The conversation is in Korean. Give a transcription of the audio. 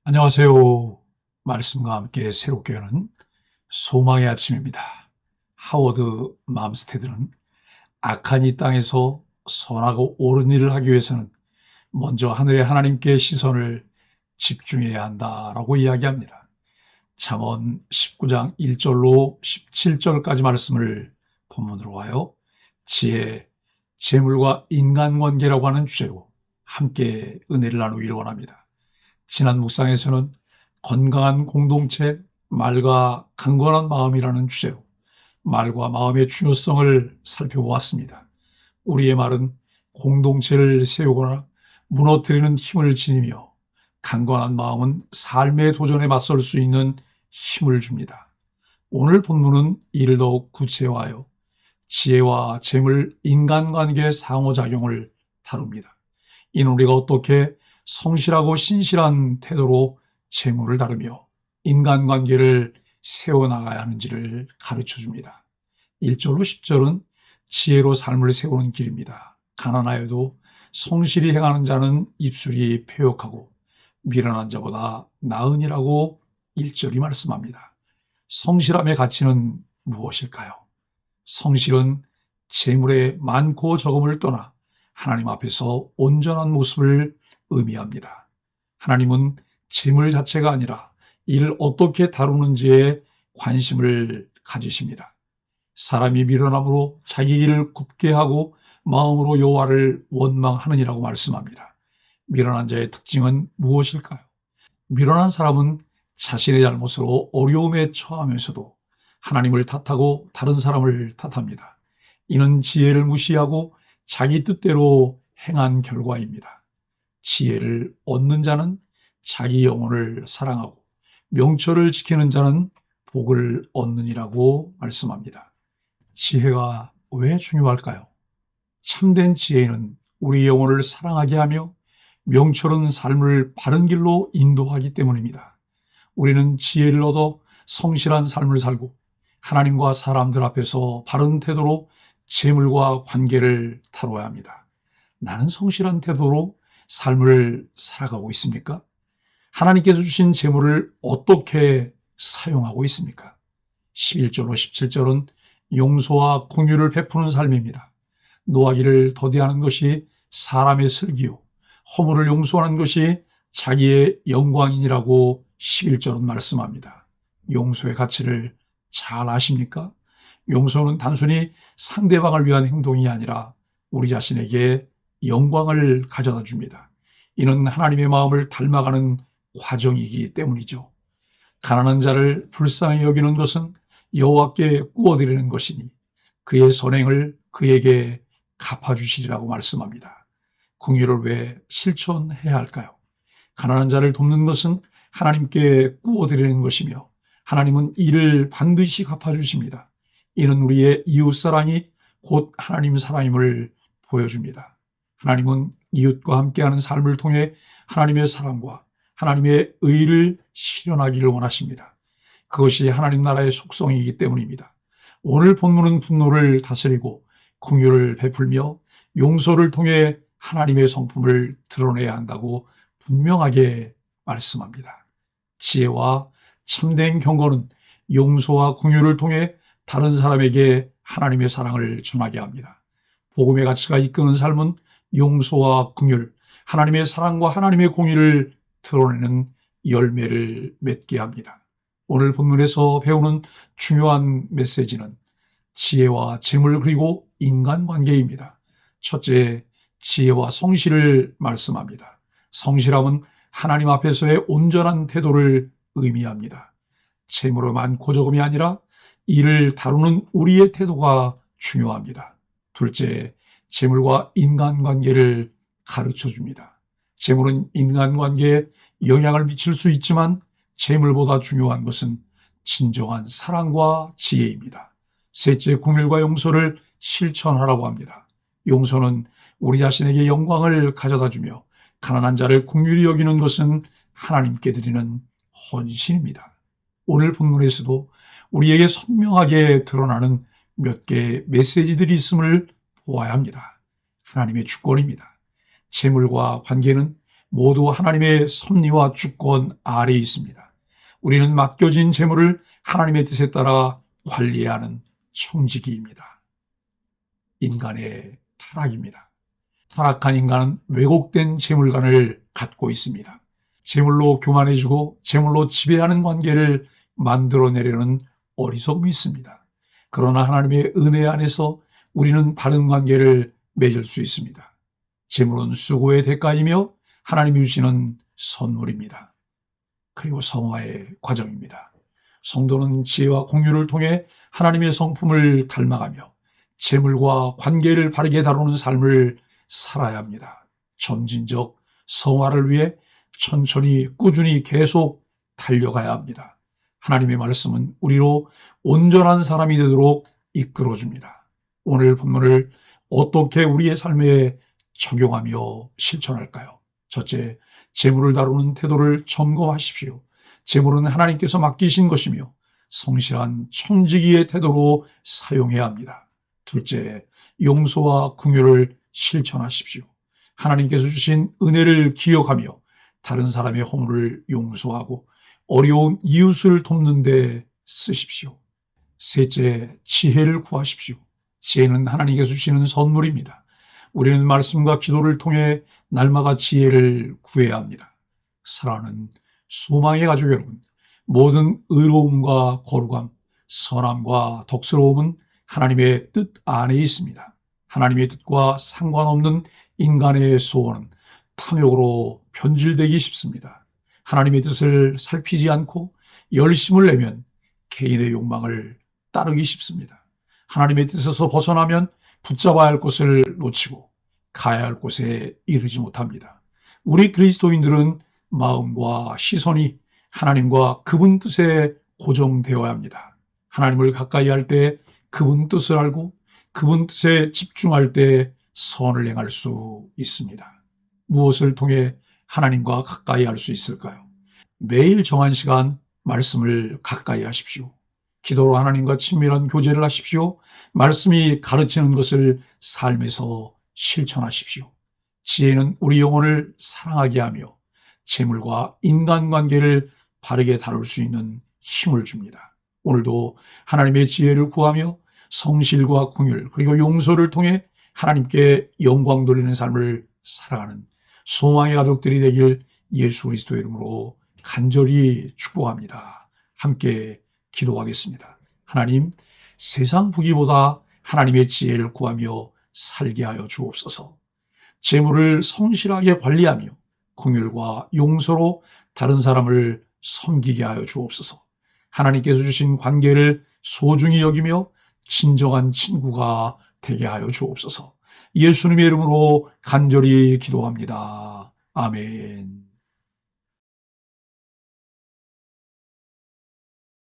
안녕하세요. 말씀과 함께 새롭게 여는 소망의 아침입니다. 하워드 맘스테드는 악한 이 땅에서 선하고 옳은 일을 하기 위해서는 먼저 하늘의 하나님께 시선을 집중해야 한다라고 이야기합니다. 잠언 19장 1절로 17절까지 말씀을 본문으로 와요. 지혜, 재물과 인간관계라고 하는 주제로 함께 은혜를 나누기를 원합니다. 지난 묵상에서는 건강한 공동체, 말과 강건한 마음이라는 주제로 말과 마음의 중요성을 살펴보았습니다. 우리의 말은 공동체를 세우거나 무너뜨리는 힘을 지니며 강건한 마음은 삶의 도전에 맞설 수 있는 힘을 줍니다. 오늘 본문은 이를 더욱 구체화하여 지혜와 재물, 인간관계의 상호작용을 다룹니다. 이는 우리가 어떻게 성실하고 신실한 태도로 재물을 다루며 인간관계를 세워나가야 하는지를 가르쳐줍니다. 1절로 10절은 지혜로 삶을 세우는 길입니다. 가난하여도 성실히 행하는 자는 입술이 패역하고 미련한 자보다 나으니라고 1절이 말씀합니다. 성실함의 가치는 무엇일까요? 성실은 재물의 많고 적음을 떠나 하나님 앞에서 온전한 모습을 의미합니다. 하나님은 재물 자체가 아니라 이를 어떻게 다루는지에 관심을 가지십니다. 사람이 미련함으로 자기 일을 굽게 하고 마음으로 여호와를 원망하느니라고 말씀합니다. 미련한 자의 특징은 무엇일까요? 미련한 사람은 자신의 잘못으로 어려움에 처하면서도 하나님을 탓하고 다른 사람을 탓합니다. 이는 지혜를 무시하고 자기 뜻대로 행한 결과입니다. 지혜를 얻는 자는 자기 영혼을 사랑하고 명철을 지키는 자는 복을 얻느니라고 말씀합니다. 지혜가 왜 중요할까요? 참된 지혜는 우리 영혼을 사랑하게 하며 명철은 삶을 바른 길로 인도하기 때문입니다. 우리는 지혜를 얻어 성실한 삶을 살고 하나님과 사람들 앞에서 바른 태도로 재물과 관계를 다뤄야 합니다. 나는 성실한 태도로 삶을 살아가고 있습니까? 하나님께서 주신 재물을 어떻게 사용하고 있습니까? 11절로 17절은 용서와 긍휼을 베푸는 삶입니다. 노하기를 더디하는 것이 사람의 슬기요, 허물을 용서하는 것이 자기의 영광이니라고 11절은 말씀합니다. 용서의 가치를 잘 아십니까? 용서는 단순히 상대방을 위한 행동이 아니라 우리 자신에게 영광을 가져다 줍니다. 이는 하나님의 마음을 닮아가는 과정이기 때문이죠. 가난한 자를 불쌍히 여기는 것은 여호와께 구워드리는 것이니 그의 선행을 그에게 갚아주시리라고 말씀합니다. 긍휼을 왜 실천해야 할까요? 가난한 자를 돕는 것은 하나님께 구워드리는 것이며 하나님은 이를 반드시 갚아주십니다. 이는 우리의 이웃사랑이 곧 하나님 사랑임을 보여줍니다. 하나님은 이웃과 함께하는 삶을 통해 하나님의 사랑과 하나님의 의를 실현하기를 원하십니다. 그것이 하나님 나라의 속성이기 때문입니다. 오늘 본문은 분노를 다스리고 긍휼을 베풀며 용서를 통해 하나님의 성품을 드러내야 한다고 분명하게 말씀합니다. 지혜와 참된 경건은 용서와 긍휼을 통해 다른 사람에게 하나님의 사랑을 전하게 합니다. 복음의 가치가 이끄는 삶은 용서와 긍휼, 하나님의 사랑과 하나님의 공의를 드러내는 열매를 맺게 합니다. 오늘 본문에서 배우는 중요한 메시지는 지혜와 재물 그리고 인간관계입니다. 첫째, 지혜와 성실을 말씀합니다. 성실함은 하나님 앞에서의 온전한 태도를 의미합니다. 재물이 많고 적음이 아니라 이를 다루는 우리의 태도가 중요합니다. 둘째, 재물과 인간관계를 가르쳐줍니다. 재물은 인간관계에 영향을 미칠 수 있지만 재물보다 중요한 것은 진정한 사랑과 지혜입니다. 셋째, 긍휼과 용서를 실천하라고 합니다. 용서는 우리 자신에게 영광을 가져다주며 가난한 자를 긍휼히 여기는 것은 하나님께 드리는 헌신입니다. 오늘 본문에서도 우리에게 선명하게 드러나는 몇 개의 메시지들이 있음을 보아야 합니다. 하나님의 주권입니다. 재물과 관계는 모두 하나님의 섭리와 주권 아래에 있습니다. 우리는 맡겨진 재물을 하나님의 뜻에 따라 관리해야 하는 청지기입니다. 인간의 타락입니다. 타락한 인간은 왜곡된 재물관을 갖고 있습니다. 재물로 교만해지고 재물로 지배하는 관계를 만들어내려는 어리석음이 있습니다. 그러나 하나님의 은혜 안에서 우리는 바른 관계를 맺을 수 있습니다. 재물은 수고의 대가이며 하나님이 주시는 선물입니다. 그리고 성화의 과정입니다. 성도는 지혜와 공유를 통해 하나님의 성품을 닮아가며 재물과 관계를 바르게 다루는 삶을 살아야 합니다. 점진적 성화를 위해 천천히 꾸준히 계속 달려가야 합니다. 하나님의 말씀은 우리로 온전한 사람이 되도록 이끌어줍니다. 오늘 본문을 어떻게 우리의 삶에 적용하며 실천할까요? 첫째, 재물을 다루는 태도를 점검하십시오. 재물은 하나님께서 맡기신 것이며 성실한 청지기의 태도로 사용해야 합니다. 둘째, 용서와 긍휼을 실천하십시오. 하나님께서 주신 은혜를 기억하며 다른 사람의 허물을 용서하고 어려운 이웃을 돕는 데 쓰십시오. 셋째, 지혜를 구하십시오. 지혜는 하나님께서 주시는 선물입니다. 우리는 말씀과 기도를 통해 날마다 지혜를 구해야 합니다. 사랑하는 소망의 가족 여러분, 모든 의로움과 거룩함, 선함과 덕스러움은 하나님의 뜻 안에 있습니다. 하나님의 뜻과 상관없는 인간의 소원은 탐욕으로 변질되기 쉽습니다. 하나님의 뜻을 살피지 않고 열심을 내면 개인의 욕망을 따르기 쉽습니다. 하나님의 뜻에서 벗어나면 붙잡아야 할 것을 놓치고 가야 할 곳에 이르지 못합니다. 우리 그리스도인들은 마음과 시선이 하나님과 그분 뜻에 고정되어야 합니다. 하나님을 가까이 할 때 그분 뜻을 알고 그분 뜻에 집중할 때 선을 행할 수 있습니다. 무엇을 통해 하나님과 가까이 할 수 있을까요? 매일 정한 시간 말씀을 가까이 하십시오. 기도로 하나님과 친밀한 교제를 하십시오. 말씀이 가르치는 것을 삶에서 실천하십시오. 지혜는 우리 영혼을 사랑하게 하며 재물과 인간관계를 바르게 다룰 수 있는 힘을 줍니다. 오늘도 하나님의 지혜를 구하며 성실과 긍휼 그리고 용서를 통해 하나님께 영광 돌리는 삶을 살아가는 소망의 가족들이 되길 예수 그리스도의 이름으로 간절히 축복합니다. 함께 기도하겠습니다. 하나님, 세상 부귀보다 하나님의 지혜를 구하며 살게 하여 주옵소서. 재물을 성실하게 관리하며 긍휼과 용서로 다른 사람을 섬기게 하여 주옵소서. 하나님께서 주신 관계를 소중히 여기며 진정한 친구가 되게 하여 주옵소서. 예수님의 이름으로 간절히 기도합니다. 아멘.